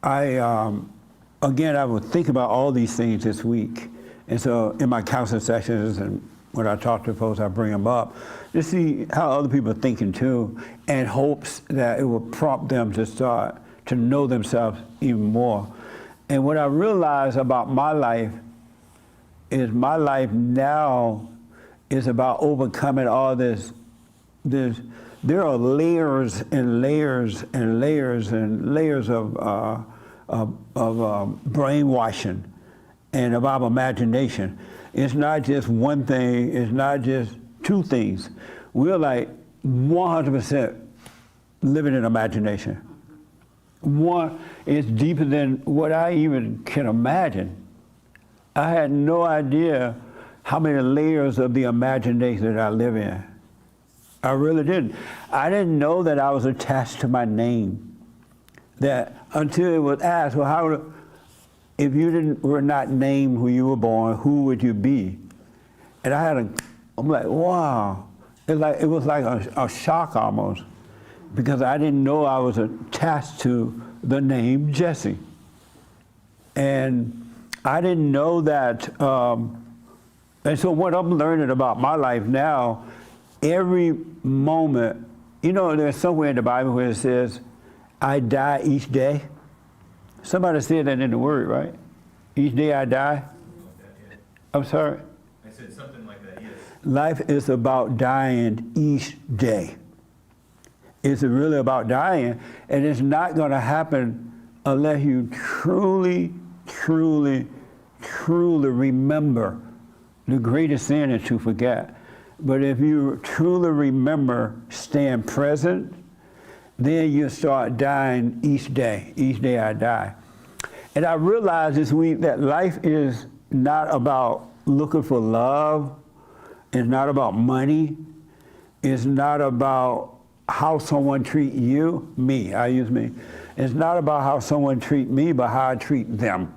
Again, I would think about all these things this week. And so in my counseling sessions and when I talk to folks, I bring them up to see how other people are thinking too, and hopes that it will prompt them to start to know themselves even more. And what I realize about my life is my life now is about overcoming all this. There are layers and layers and layers and layers of brainwashing and of our imagination. It's not just one thing, it's not just two things. We're like 100% living in imagination. One is deeper than what I even can imagine. I had no idea how many layers of the imagination that I live in. I really didn't. I didn't know that I was attached to my name. That until it was asked, well, how, if you were not named when you were born, who would you be? And I'm like, wow. It was like a shock almost, because I didn't know I was attached to the name Jesse. And I didn't know that, and so what I'm learning about my life now, every moment, you know, there's somewhere in the Bible where it says, I die each day. Somebody said that in the Word, right? Each day I die. I'm sorry? I said something like that, yes. Life is about dying each day. It's really about dying, and it's not going to happen unless you truly, truly, truly remember. The greatest sin is to forget. But if you truly remember staying present, then you start dying each day. Each day I die. And I realized this week that life is not about looking for love. It's not about money. It's not about how someone treat you, me, I use me. It's not about how someone treat me, but how I treat them.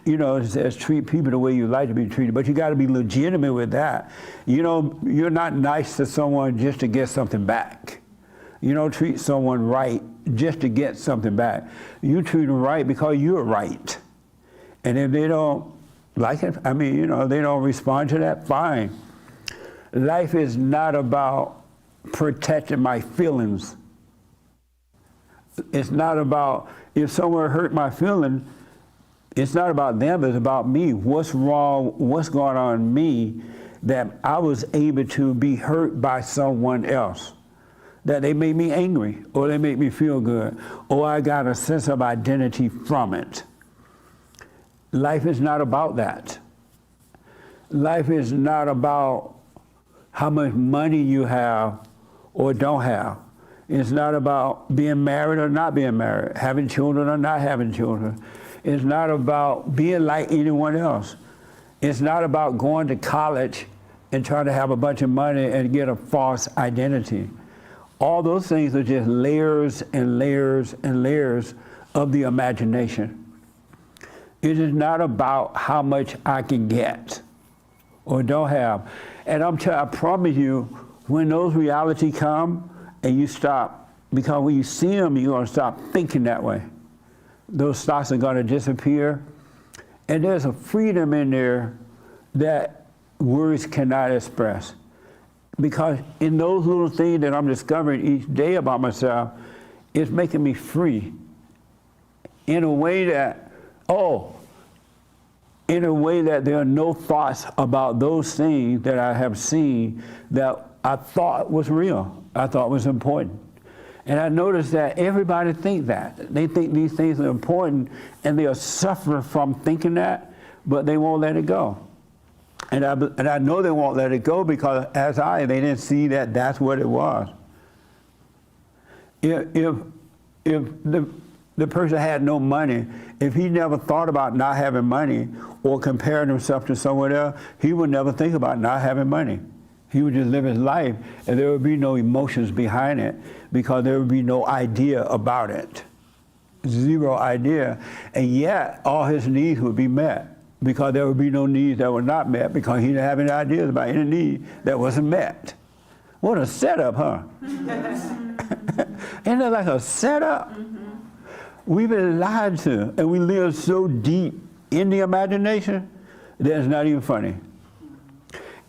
You know, it says treat people the way you like to be treated, but you got to be legitimate with that. You know, you're not nice to someone just to get something back. You don't treat someone right just to get something back. You treat them right because you're right. And if they don't like it, I mean, you know, they don't respond to that, fine. Life is not about protecting my feelings. It's not about, if someone hurt my feeling, it's not about them, it's about me. What's wrong, what's going on in me that I was able to be hurt by someone else? That they made me angry, or they made me feel good, or I got a sense of identity from it. Life is not about that. Life is not about how much money you have or don't have. It's not about being married or not being married, having children or not having children. It's not about being like anyone else. It's not about going to college and trying to have a bunch of money and get a false identity. All those things are just layers and layers and layers of the imagination. It is not about how much I can get or don't have. And I promise you, when those realities come and you stop, because when you see them, you're going to stop thinking that way. Those thoughts are going to disappear. And there's a freedom in there that words cannot express. Because in those little things that I'm discovering each day about myself, it's making me free. In a way that, there are no thoughts about those things that I have seen that I thought was real, I thought was important. And I noticed that everybody thinks that. They think these things are important, and they'll suffer from thinking that, but they won't let it go. And I know they won't let it go because they didn't see that that's what it was. If the person had no money, if he never thought about not having money or comparing himself to someone else, he would never think about not having money. He would just live his life, and there would be no emotions behind it because there would be no idea about it. Zero idea. And yet, all his needs would be met because there would be no needs that were not met because he didn't have any ideas about any need that wasn't met. What a setup, huh? Isn't that like a setup? Mm-hmm. We've been lied to, and we live so deep in the imagination that it's not even funny.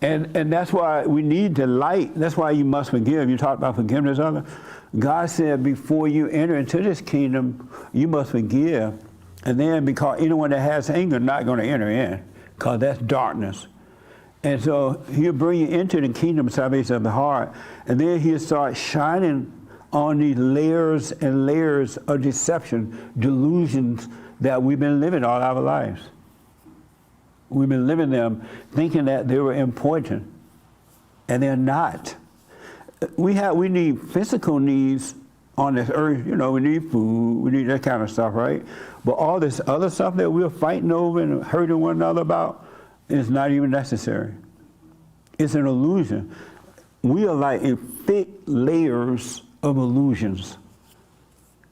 And that's why we need the light. That's why you must forgive. You talked about forgiveness earlier. God said before you enter into this kingdom, you must forgive. And then because anyone that has anger is not going to enter in, because that's darkness. And so he'll bring you into the kingdom of salvation of the heart. And then he'll start shining on these layers and layers of deception, delusions that we've been living all our lives. We've been living them thinking that they were important, and they're not. We need physical needs on this earth. You know, we need food, we need that kind of stuff, right? But all this other stuff that we're fighting over and hurting one another about is not even necessary. It's an illusion. We are like in thick layers of illusions.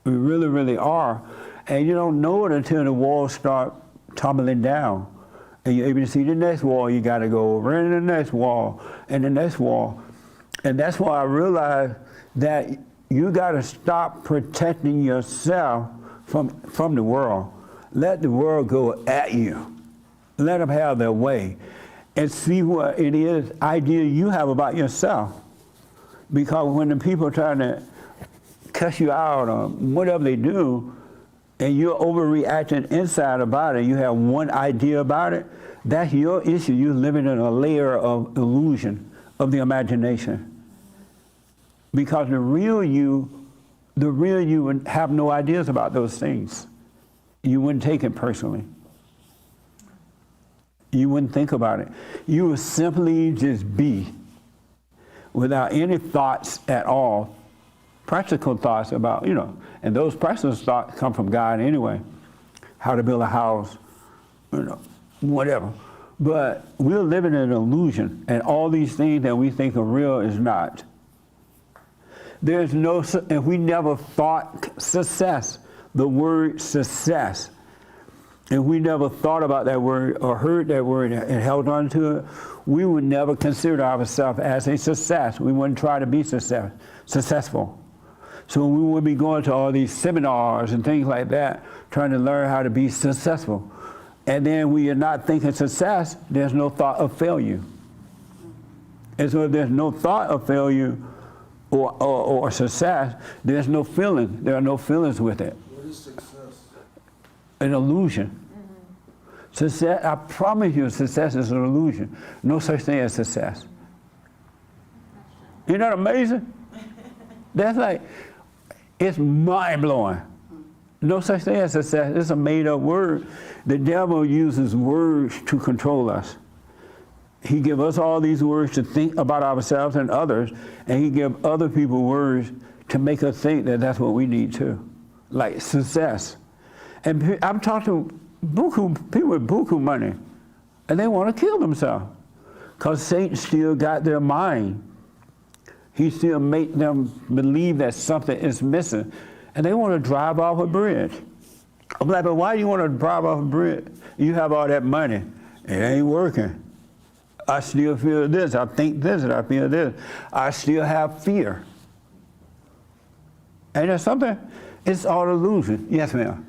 We really, really are. And you don't know it until the walls start tumbling down. And you're able to see the next wall you got to go over, and the next wall, and the next wall. And that's why I realized that you got to stop protecting yourself from the world. Let the world go at you. Let them have their way. And see what it is, idea you have about yourself. Because when the people are trying to cuss you out or whatever they do, and you're overreacting inside about it, you have one idea about it, that's your issue. You're living in a layer of illusion of the imagination. Because the real you would have no ideas about those things. You wouldn't take it personally. You wouldn't think about it. You would simply just be without any thoughts at all. Practical thoughts about, and those practical thoughts come from God anyway. How to build a house, whatever. But we're living in an illusion, and all these things that we think are real is not. There's no, if we never thought success, the word success, if we never thought about that word or heard that word and held on to it, we would never consider ourselves as a success. We wouldn't try to be successful. So we would be going to all these seminars and things like that, trying to learn how to be successful. And then we are not thinking success, there's no thought of failure. And so if there's no thought of failure or success, there's no feeling. There are no feelings with it. What is success? An illusion. Success, I promise you, success is an illusion. No such thing as success. Isn't that amazing? That's like, it's mind-blowing. No such thing as success. It's a made-up word. The devil uses words to control us. He gives us all these words to think about ourselves and others, and he gives other people words to make us think that that's what we need too, like success. And I'm talking to people with buku money, and they want to kill themselves because Satan still got their mind. He still make them believe that something is missing, and they want to drive off a bridge. I'm like, but why do you want to drive off a bridge? You have all that money. It ain't working. I still feel this. I think this, and I feel this. I still have fear. And there's something, it's all illusion. Yes, ma'am.